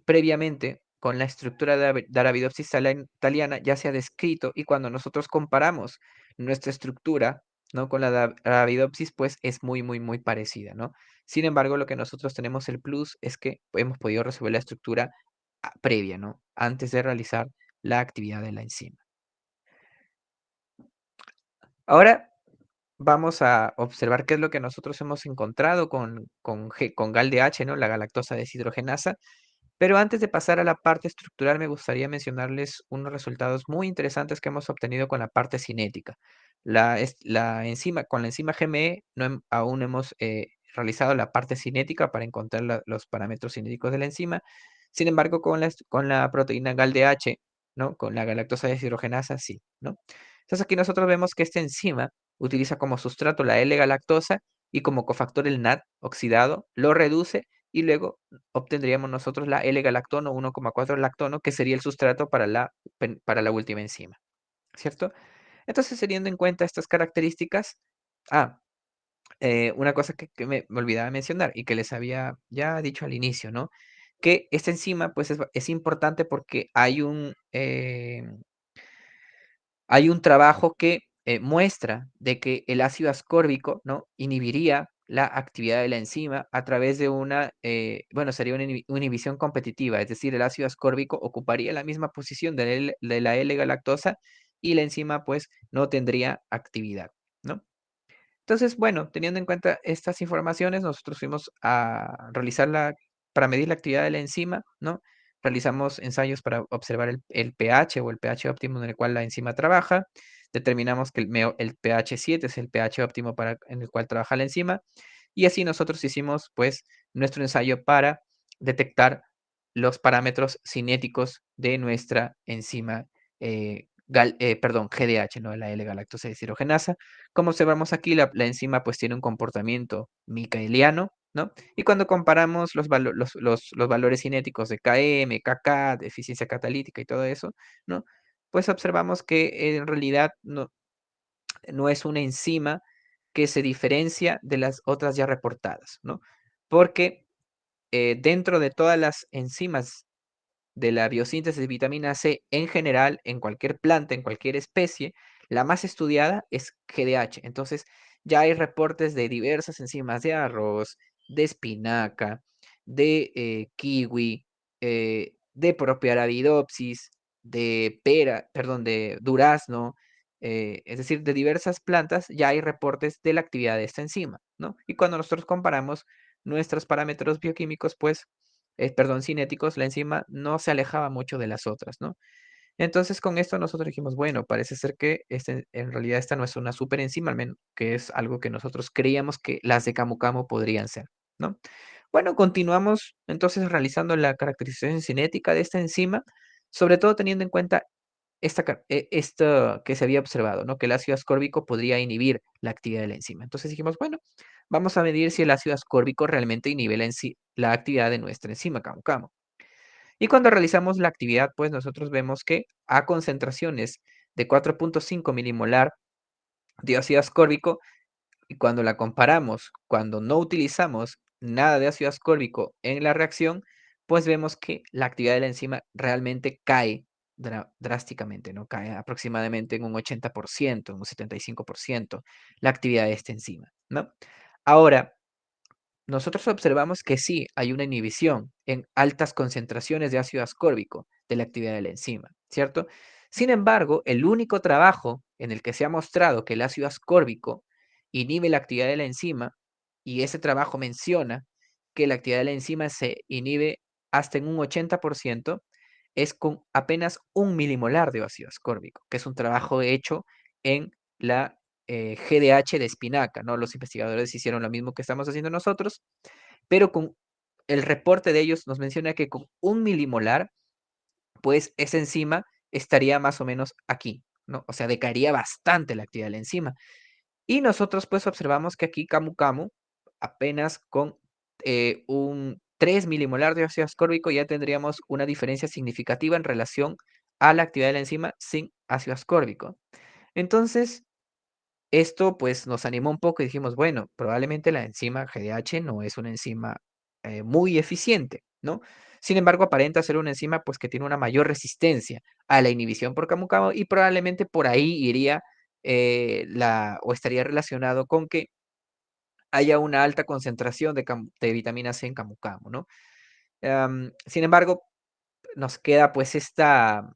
B: previamente con la estructura de Arabidopsis thaliana ya se ha descrito y cuando nosotros comparamos nuestra estructura, ¿no? Con la de Arabidopsis, pues es muy, muy, muy parecida, ¿no? Sin embargo, lo que nosotros tenemos el plus es que hemos podido resolver la estructura previa, ¿no? Antes de realizar la actividad de la enzima. Ahora vamos a observar qué es lo que nosotros hemos encontrado con GALDH, ¿no? La galactosa deshidrogenasa. Pero antes de pasar a la parte estructural, me gustaría mencionarles unos resultados muy interesantes que hemos obtenido con la parte cinética. Con la enzima GME aún hemos realizado la parte cinética para encontrar los parámetros cinéticos de la enzima. Sin embargo, con la proteína GALDH, ¿no? Con la galactosa deshidrogenasa, sí, ¿no? Entonces aquí nosotros vemos que esta enzima utiliza como sustrato la L-galactosa y como cofactor el NAT oxidado, lo reduce y luego obtendríamos nosotros la L-galactono 1,4 lactono, que sería el sustrato para la última enzima, ¿cierto? Entonces, teniendo en cuenta estas características, una cosa que me olvidaba mencionar y que les había ya dicho al inicio, ¿no? Que esta enzima, pues, es importante porque hay un trabajo que muestra de que el ácido ascórbico, ¿no? Inhibiría la actividad de la enzima a través de sería una inhibición competitiva, es decir, el ácido ascórbico ocuparía la misma posición de la L-galactosa y la enzima pues no tendría actividad, ¿no? Entonces, bueno, teniendo en cuenta estas informaciones, nosotros fuimos a realizar para medir la actividad de la enzima, ¿no? Realizamos ensayos para observar el pH o el pH óptimo en el cual la enzima trabaja. Determinamos que el pH 7 es el pH óptimo en el cual trabaja la enzima. Y así nosotros hicimos, pues, nuestro ensayo para detectar los parámetros cinéticos de nuestra enzima, GDH, ¿no? La L-galactosa deshidrogenasa. Como observamos aquí, la enzima pues tiene un comportamiento micaeliano, ¿no? Y cuando comparamos los valores cinéticos de Km, Kk, de eficiencia catalítica y todo eso, ¿no? Pues observamos que en realidad no es una enzima que se diferencia de las otras ya reportadas, ¿no? Porque dentro de todas las enzimas de la biosíntesis de vitamina C en general, en cualquier planta, en cualquier especie, la más estudiada es GDH. Entonces, ya hay reportes de diversas enzimas de arroz, de espinaca, de kiwi, de propia Arabidopsis, de pera, perdón, de durazno, es decir, de diversas plantas, ya hay reportes de la actividad de esta enzima, ¿no? Y cuando nosotros comparamos nuestros parámetros bioquímicos, pues perdón, cinéticos, la enzima no se alejaba mucho de las otras, ¿no? Entonces, con esto nosotros dijimos, bueno, parece ser que en realidad esta no es una superenzima, al menos que es algo que nosotros creíamos que las de Camu Camu podrían ser, ¿no? Bueno, continuamos entonces realizando la caracterización cinética de esta enzima, sobre todo teniendo en cuenta esto que se había observado, ¿no? Que el ácido ascórbico podría inhibir la actividad de la enzima. Entonces dijimos, bueno, vamos a medir si el ácido ascórbico realmente inhibe la actividad de nuestra enzima Camu Camu. Y cuando realizamos la actividad, pues nosotros vemos que a concentraciones de 4.5 milimolar de ácido ascórbico, y cuando la comparamos, cuando no utilizamos nada de ácido ascórbico en la reacción, pues vemos que la actividad de la enzima realmente cae drásticamente, ¿no? Cae aproximadamente en un 80%, en un 75% la actividad de esta enzima, ¿no? Ahora, nosotros observamos que sí hay una inhibición en altas concentraciones de ácido ascórbico de la actividad de la enzima, ¿cierto? Sin embargo, el único trabajo en el que se ha mostrado que el ácido ascórbico inhibe la actividad de la enzima, y ese trabajo menciona que la actividad de la enzima se inhibe hasta en un 80%, es con apenas 1 milimolar de ácido ascórbico, que es un trabajo hecho en la GDH de espinaca, ¿no? Los investigadores hicieron lo mismo que estamos haciendo nosotros, pero con el reporte de ellos nos menciona que con 1 milimolar, pues esa enzima estaría más o menos aquí, ¿no? O sea, decaería bastante la actividad de la enzima. Y nosotros pues observamos que aquí Camu Camu, apenas con un 3 milimolar de ácido ascórbico, ya tendríamos una diferencia significativa en relación a la actividad de la enzima sin ácido ascórbico. Entonces, esto pues nos animó un poco y dijimos, bueno, probablemente la enzima GDH no es una enzima muy eficiente, ¿no? Sin embargo, aparenta ser una enzima pues que tiene una mayor resistencia a la inhibición por Camu Camu y probablemente por ahí iría o estaría relacionado con que haya una alta concentración de vitamina C en Camu Camu, ¿no? Sin embargo, nos queda pues esta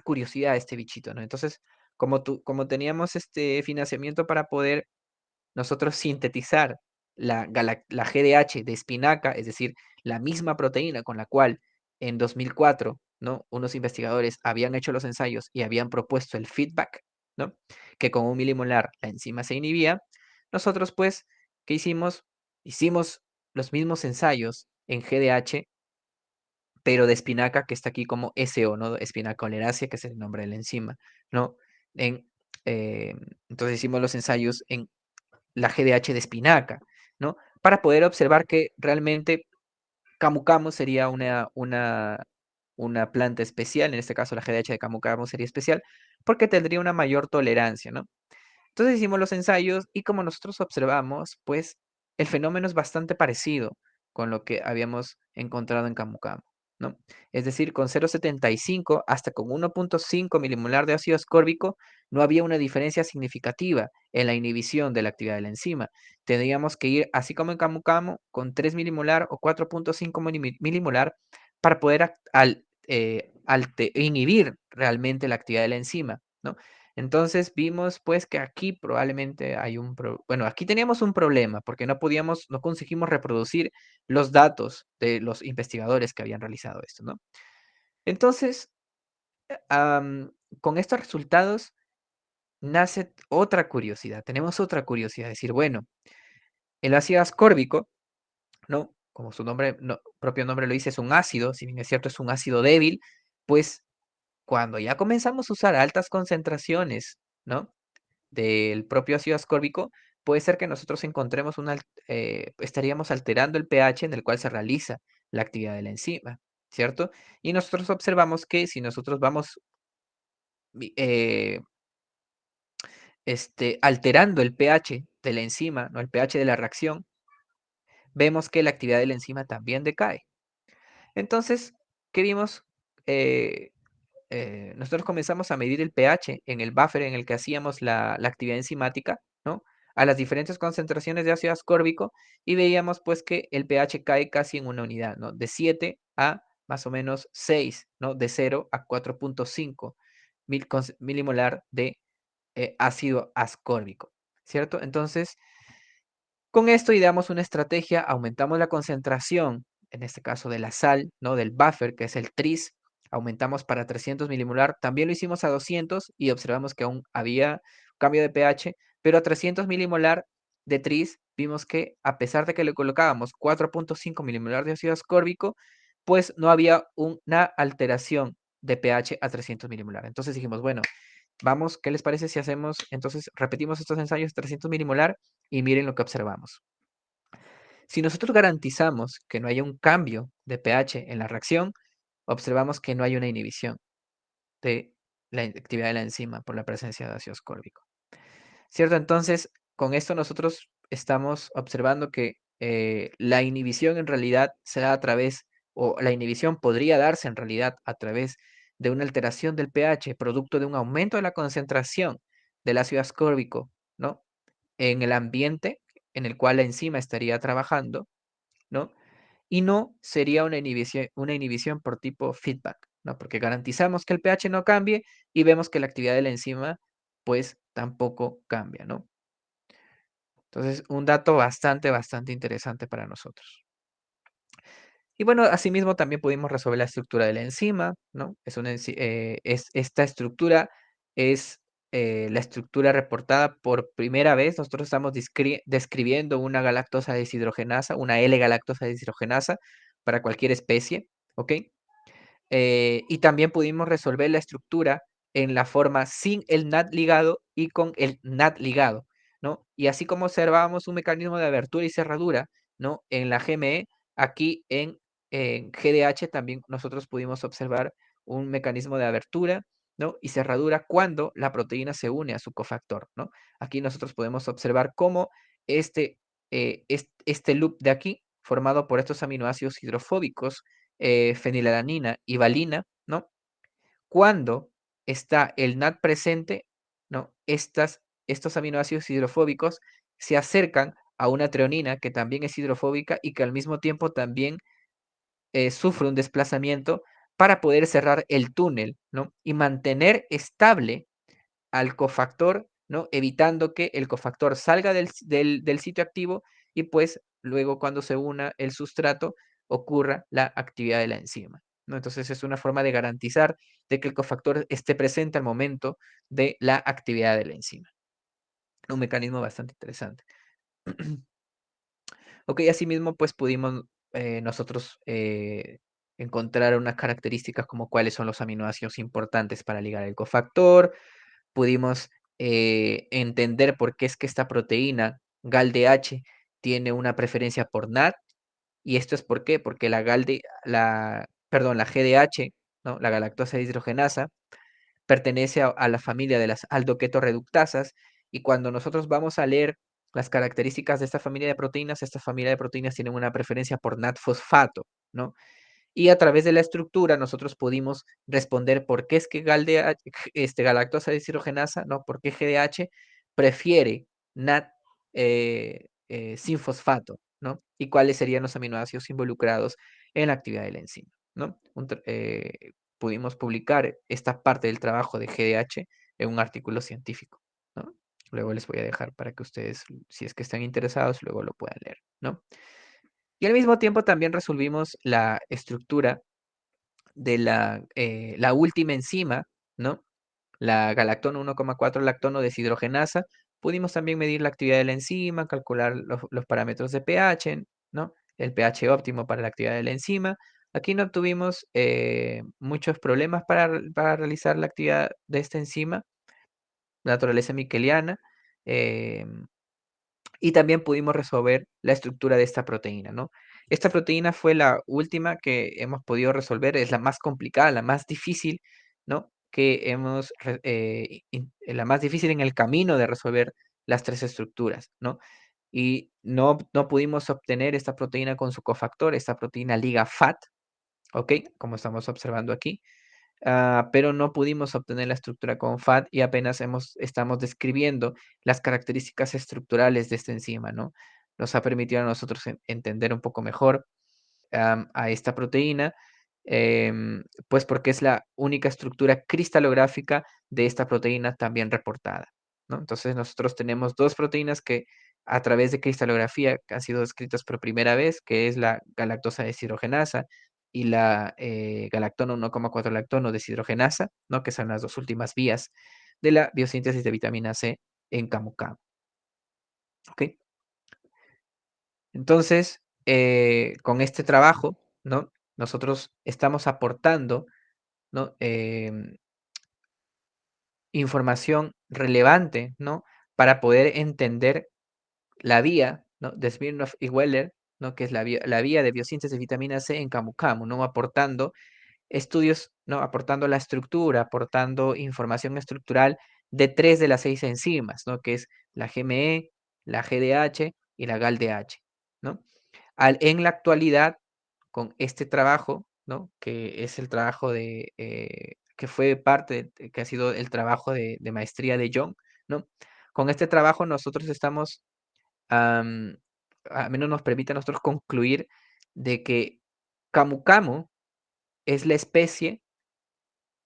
B: curiosidad, este bichito, ¿no? Entonces, como teníamos este financiamiento para poder nosotros sintetizar la GDH de espinaca, es decir, la misma proteína con la cual en 2004, ¿no? Unos investigadores habían hecho los ensayos y habían propuesto el feedback, ¿no? Que con 1 milimolar la enzima se inhibía. Nosotros, pues, ¿qué hicimos? Hicimos los mismos ensayos en GDH, pero de espinaca, que está aquí como SO, ¿no? Espinaca oleracea, que es el nombre de la enzima, ¿no? En, eh, entonces hicimos los ensayos en la GDH de espinaca, ¿no? Para poder observar que realmente Camu Camu sería una planta especial, en este caso la GDH de Camu Camu sería especial, porque tendría una mayor tolerancia, ¿no? Entonces hicimos los ensayos y como nosotros observamos, pues el fenómeno es bastante parecido con lo que habíamos encontrado en Camu Camu, ¿no? Es decir, con 0,75 hasta con 1.5 milimolar de ácido ascórbico, no había una diferencia significativa en la inhibición de la actividad de la enzima. Tendríamos que ir, así como en Camu Camu, con 3 milimolar o 4.5 milimolar para poder inhibir realmente la actividad de la enzima, ¿no? Entonces vimos pues que aquí probablemente hay bueno, aquí teníamos un problema porque no conseguimos reproducir los datos de los investigadores que habían realizado esto, ¿no? Entonces, am, con estos resultados nace otra curiosidad. Tenemos otra curiosidad, decir, bueno, el ácido ascórbico, ¿no? Como su nombre, propio nombre lo dice, es un ácido, si bien es cierto, es un ácido débil, pues cuando ya comenzamos a usar altas concentraciones, ¿no? Del propio ácido ascórbico, puede ser que nosotros encontremos estaríamos alterando el pH en el cual se realiza la actividad de la enzima, ¿cierto? Y nosotros observamos que si nosotros vamos eh, alterando el pH de la enzima, ¿no? El pH de la reacción, vemos que la actividad de la enzima también decae. Entonces, ¿qué vimos? Eh, nosotros comenzamos a medir el pH en el buffer en el que hacíamos la actividad enzimática, ¿no? A las diferentes concentraciones de ácido ascórbico y veíamos pues que el pH cae casi en una unidad, ¿no? De 7 a más o menos 6, ¿no? De 0 a 4.5 milimolar de ácido ascórbico, ¿cierto? Entonces, con esto ideamos una estrategia, aumentamos la concentración, en este caso de la sal, ¿no? Del buffer, que es el tris, aumentamos para 300 milimolar, también lo hicimos a 200 y observamos que aún había cambio de pH, pero a 300 milimolar de tris vimos que a pesar de que le colocábamos 4.5 milimolar de ácido ascórbico, pues no había una alteración de pH a 300 milimolar. Entonces dijimos, bueno, vamos, ¿qué les parece si hacemos, entonces repetimos estos ensayos 300 milimolar y miren lo que observamos? Si nosotros garantizamos que no haya un cambio de pH en la reacción, observamos que no hay una inhibición de la actividad de la enzima por la presencia de ácido ascórbico. ¿Cierto? Entonces, con esto nosotros estamos observando que la inhibición en realidad se da a través, o la inhibición podría darse en realidad a través de una alteración del pH, producto de un aumento de la concentración del ácido ascórbico, ¿no? En el ambiente en el cual la enzima estaría trabajando, ¿no? Y no sería una inhibición por tipo feedback, ¿no? Porque garantizamos que el pH no cambie y vemos que la actividad de la enzima, pues, tampoco cambia, ¿no? Entonces, un dato bastante interesante para nosotros. Y bueno, asimismo también pudimos resolver la estructura de la enzima, ¿no? Esta estructura es la estructura reportada por primera vez. Nosotros estamos describiendo una galactosa deshidrogenasa, una L-galactosa deshidrogenasa para cualquier especie, ¿ok? Y también pudimos resolver la estructura en la forma sin el NAT ligado y con el NAT ligado, ¿no? Y así como observábamos un mecanismo de abertura y cerradura, ¿no? En la GME, aquí en GDH también nosotros pudimos observar un mecanismo de abertura, ¿no? Y cerradura cuando la proteína se une a su cofactor, ¿no? Aquí nosotros podemos observar cómo este loop de aquí, formado por estos aminoácidos hidrofóbicos, fenilalanina y valina, ¿no? Cuando está el NAT presente, ¿no? Estos aminoácidos hidrofóbicos se acercan a una treonina que también es hidrofóbica y que al mismo tiempo también sufre un desplazamiento para poder cerrar el túnel, ¿no? Y mantener estable al cofactor, ¿no? Evitando que el cofactor salga del sitio activo y pues luego cuando se una el sustrato ocurra la actividad de la enzima, ¿no? Entonces es una forma de garantizar de que el cofactor esté presente al momento de la actividad de la enzima. Un mecanismo bastante interesante. Ok, asimismo pues pudimos nosotros encontrar unas características como cuáles son los aminoácidos importantes para ligar el cofactor, pudimos entender por qué es que esta proteína, GALDH, tiene una preferencia por NAT, y esto es por qué, porque la GDH, ¿no? La galactosa deshidrogenasa, pertenece a la familia de las aldoketorreductasas, y cuando nosotros vamos a leer las características de esta familia de proteínas tienen una preferencia por NAT fosfato, ¿no? Y a través de la estructura nosotros pudimos responder por qué es que galactosa deshidrogenasa, ¿no? ¿Por qué GDH prefiere NAT sin fosfato, ¿no? Y cuáles serían los aminoácidos involucrados en la actividad de la enzima, ¿no? Pudimos publicar esta parte del trabajo de GDH en un artículo científico, ¿no? Luego les voy a dejar para que ustedes, si es que están interesados, luego lo puedan leer, ¿no? Y al mismo tiempo también resolvimos la estructura de la última enzima, ¿no? La galactono 1,4 lactono deshidrogenasa. Pudimos también medir la actividad de la enzima, calcular los parámetros de pH, ¿no? El pH óptimo para la actividad de la enzima. Aquí no tuvimos muchos problemas para realizar la actividad de esta enzima, naturaleza miqueliana. Y también pudimos resolver la estructura de esta proteína, ¿no? Esta proteína fue la última que hemos podido resolver, es la más complicada, la más difícil, ¿no? La más difícil en el camino de resolver las tres estructuras, ¿no? Y no pudimos obtener esta proteína con su cofactor, esta proteína liga FAT, ¿ok? Como estamos observando aquí. Pero no pudimos obtener la estructura con FAT y apenas estamos describiendo las características estructurales de esta enzima, ¿no? Nos ha permitido a nosotros entender un poco mejor a esta proteína, pues porque es la única estructura cristalográfica de esta proteína también reportada, ¿no? Entonces nosotros tenemos dos proteínas que a través de cristalografía han sido descritas por primera vez, que es la galactosa deshidrogenasa y la galactono 1,4 lactono deshidrogenasa, ¿no? Que son las dos últimas vías de la biosíntesis de vitamina C en camu camu. ¿Ok? Entonces, con este trabajo, ¿no? Nosotros estamos aportando, ¿no? Información relevante, ¿no? Para poder entender la vía, ¿no? De Smirnov y Weller, ¿no? Que es la vía de biosíntesis de vitamina C en camu camu, ¿no? Aportando estudios, ¿no? Aportando la estructura, aportando información estructural de 3 de las 6 enzimas, ¿no? Que es la GME, la GDH y la GALDH, ¿no? En la actualidad, con este trabajo, ¿no? Que es el trabajo que fue parte, que ha sido el trabajo de maestría de John, ¿no? Con este trabajo nosotros estamos, al menos nos permite a nosotros concluir de que Camu Camu es la especie,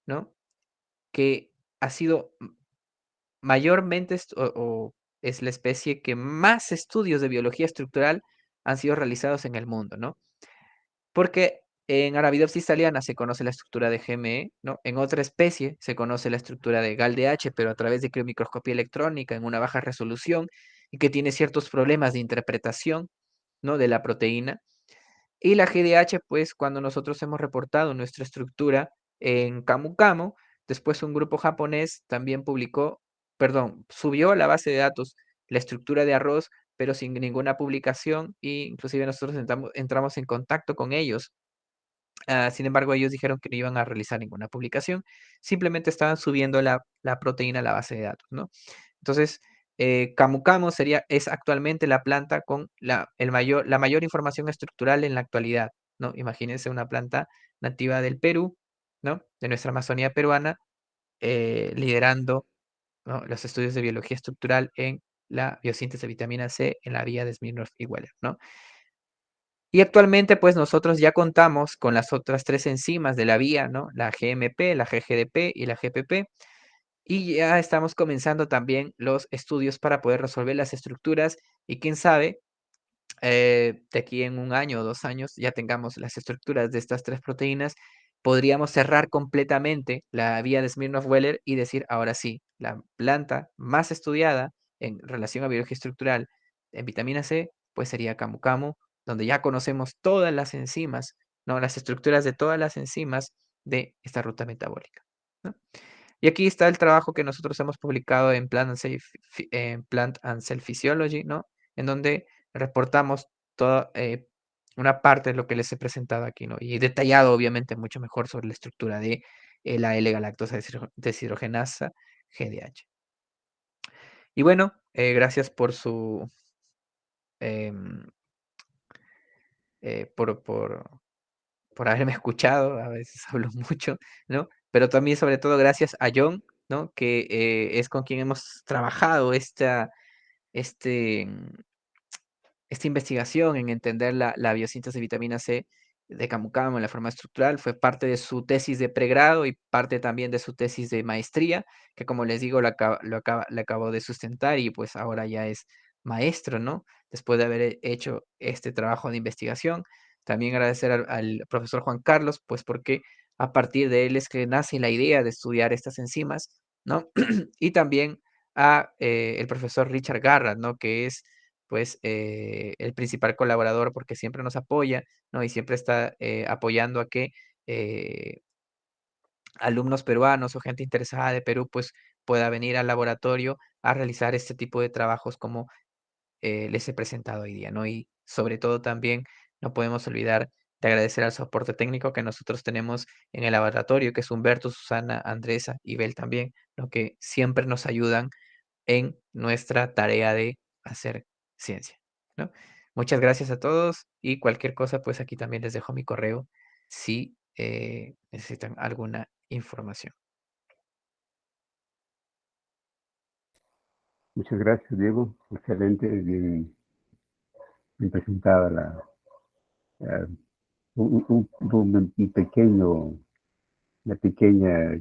B: ¿no? Que ha sido mayormente, o es la especie que más estudios de biología estructural han sido realizados en el mundo, ¿no? Porque en Arabidopsis thaliana se conoce la estructura de GME, ¿no? En otra especie se conoce la estructura de GALDH, pero a través de criomicroscopía electrónica en una baja resolución y que tiene ciertos problemas de interpretación, ¿no? De la proteína. Y la GDH, pues cuando nosotros hemos reportado nuestra estructura en Camu Camu, después un grupo japonés también subió a la base de datos la estructura de arroz, pero sin ninguna publicación, e inclusive nosotros entramos en contacto con ellos. Sin embargo, ellos dijeron que no iban a realizar ninguna publicación, simplemente estaban subiendo la proteína a la base de datos, ¿no? Entonces, Camu Camu es actualmente la planta con la mayor información estructural en la actualidad, ¿no? Imagínense una planta nativa del Perú, ¿no? De nuestra Amazonía peruana, liderando, ¿no? Los estudios de biología estructural en la biosíntesis de vitamina C en la vía de Smirnov y Weller, ¿no? Y actualmente, pues nosotros ya contamos con las otras tres enzimas de la vía, ¿no? La GMP, la GGDP y la GPP. Y ya estamos comenzando también los estudios para poder resolver las estructuras y quién sabe, de aquí en 1 año o 2 años ya tengamos las estructuras de estas tres proteínas, podríamos cerrar completamente la vía de Smirnov-Weller y decir, ahora sí, la planta más estudiada en relación a biología estructural en vitamina C, pues sería Camu Camu, donde ya conocemos todas las enzimas, ¿no? Las estructuras de todas las enzimas de esta ruta metabólica, ¿no? Y aquí está el trabajo que nosotros hemos publicado en Plant and Cell Physiology, ¿no? En donde reportamos toda una parte de lo que les he presentado aquí, ¿no? Y detallado, obviamente, mucho mejor sobre la estructura de la L-galactosa deshidrogenasa GDH. Y bueno, gracias por em, eh, por, por, por haberme escuchado, a veces hablo mucho, ¿no? Pero también, sobre todo, gracias a John, ¿no? Que es con quien hemos trabajado este, esta investigación en entender la biosíntesis de vitamina C de Camu Camu en la forma estructural, fue parte de su tesis de pregrado y parte también de su tesis de maestría, que como les digo, le acabó de sustentar y pues ahora ya es maestro, ¿no? Después de haber hecho este trabajo de investigación. También agradecer al profesor Juan Carlos, pues porque a partir de él es que nace la idea de estudiar estas enzimas, ¿no? Y también a el profesor Richard Garrett, ¿no? Que es pues el principal colaborador porque siempre nos apoya, ¿no? Y siempre está apoyando a que eh, alumnos peruanos o gente interesada de Perú pues pueda venir al laboratorio a realizar este tipo de trabajos como les he presentado hoy día, ¿no? Y sobre todo también no podemos olvidar de agradecer al soporte técnico que nosotros tenemos en el laboratorio, que es Humberto, Susana, Andresa y Bel también, lo que siempre nos ayudan en nuestra tarea de hacer ciencia, ¿no? Muchas gracias a todos y cualquier cosa, pues aquí también les dejo mi correo si necesitan alguna información.
A: Muchas gracias, Diego. Excelente, bien, bien presentada un pequeño, una pequeña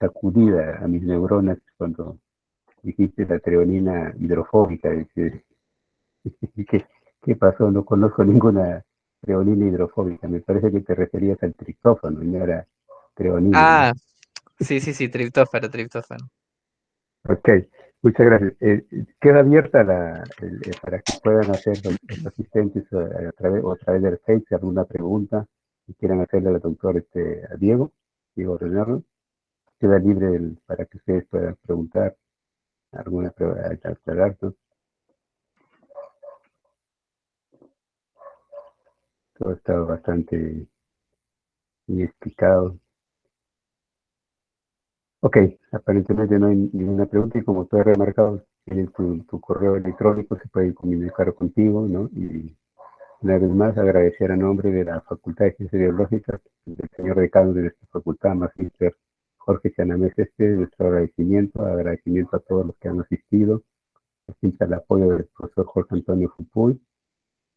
A: sacudida a mis neuronas cuando dijiste la treonina hidrofóbica. ¿Qué, qué pasó? No conozco ninguna treonina hidrofóbica. Me parece que te referías al triptófano y no era treonina, ¿no?
B: Ah, sí, sí, sí, triptófano, triptófano.
A: Ok, muchas gracias. Queda abierta para que puedan hacer los asistentes a través del Face alguna pregunta que quieran hacerle al doctor a Diego Renardo. Queda libre para que ustedes puedan preguntar alguna pregunta, aclarar, ¿no? Todo está bastante bien explicado. Ok, aparentemente no hay ninguna pregunta y como tú has remarcado, en tu correo electrónico se puede comunicar contigo, ¿no? Y una vez más agradecer a nombre de la Facultad de Ciencias Biológicas, del señor decano de nuestra facultad, magíster Jorge Chanamés, nuestro agradecimiento a todos los que han asistido, siempre al apoyo del profesor Jorge Antonio Fupuy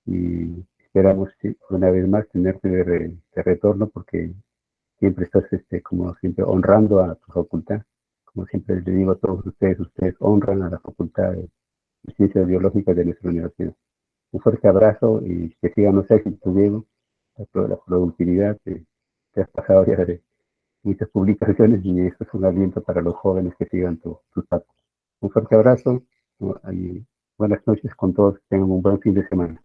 A: y esperamos una vez más tenerte de retorno porque siempre estás, como siempre, honrando a tu facultad. Como siempre les digo a todos ustedes honran a la Facultad de Ciencias Biológicas de nuestra universidad. Un fuerte abrazo y que sigan los éxitos, Diego, la productividad que has pasado ya de muchas publicaciones y eso es un aliento para los jóvenes que sigan tus pasos. Un fuerte abrazo y buenas noches con todos, que tengan un buen fin de semana.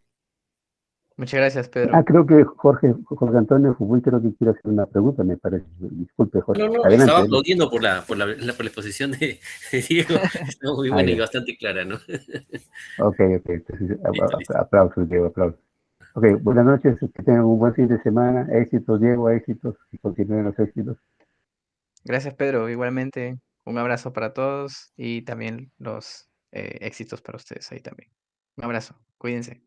B: Muchas gracias, Pedro.
A: Creo que Jorge Antonio Fubuy creo que quiere hacer una pregunta, me parece. Disculpe, Jorge.
C: No, no, estaba
A: Adelante.
C: aplaudiendo por la exposición de Diego. Estuvo muy buena y
A: Ya.
C: bastante clara, ¿no?
A: Ok. Entonces,
C: Listo, listo.
A: aplausos, Diego, aplausos. Ok, buenas noches, que tengan un buen fin de semana. Éxitos, Diego, éxitos, y continúen los éxitos.
B: Gracias, Pedro. Igualmente, un abrazo para todos y también los éxitos para ustedes ahí también. Un abrazo. Cuídense.